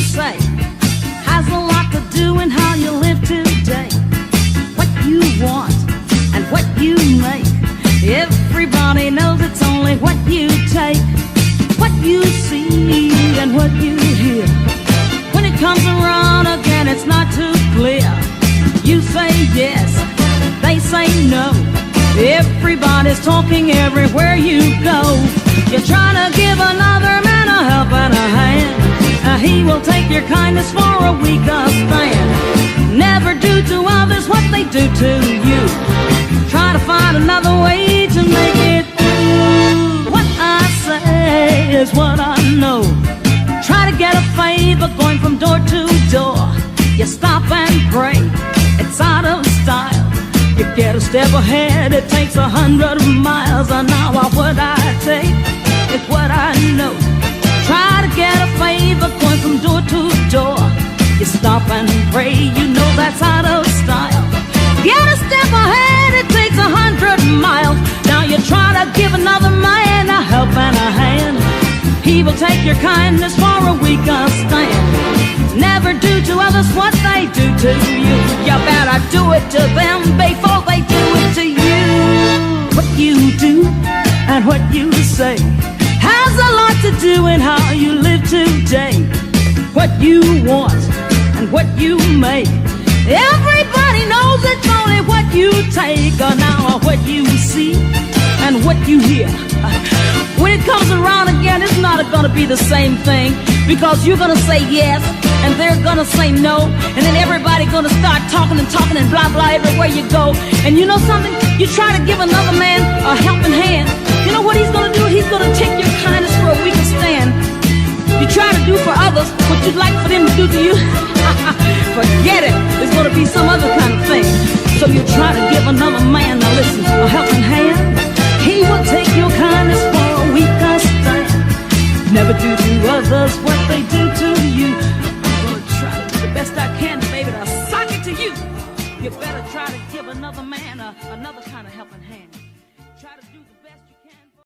say has a lot to do in how you live today. What you want and what you make, everybody knows it's only what you take. What you see and what you hear, when it comes around again it's not too clear. You say yes, they say no, everybody's talking everywhere you go. You're trying to give another man a helping hand, he will take your kindness for a weaker stand. Never do to others what they do to you. Try to find another way to make it through. What I say is what I know. Try to get a favor going from door to door. You stop and pray, it's out of style. You get a step ahead, it takes 100 miles an hour. What I take is what I know. Try to get a favor going from door to door. You stop and pray, you know that's out of style. Get a step ahead, it takes 100 miles. Now you try to give another man a help and a hand, he will take your kindness for a weaker stand. Never do to others what they do to you. You better do it to them before they do it to you. What you do and what you say has a lot to do in how you live today. What you want and what you make, everybody knows it's only what you take. Or now what you see and what you hear, when it comes around again it's not gonna be the same thing. Because you're gonna say yes and they're gonna say no, and then everybody gonna start talking and blah blah everywhere you go. And you know something, you try to give another man a helping hand, you know what he's gonna do? He's gonna take your kindness for a weaker stand. You try to do for others what you'd like for them to do to you, forget it, it's gonna be some other kind of thing. So you try to give another man, now listen, a helping hand, he will take your kindness for a weaker stand. Never do to others what they do to you. I'm gonna try to do the best I can, baby, to sock it to you. You better try to give another man another kind of helping hand. Try to do the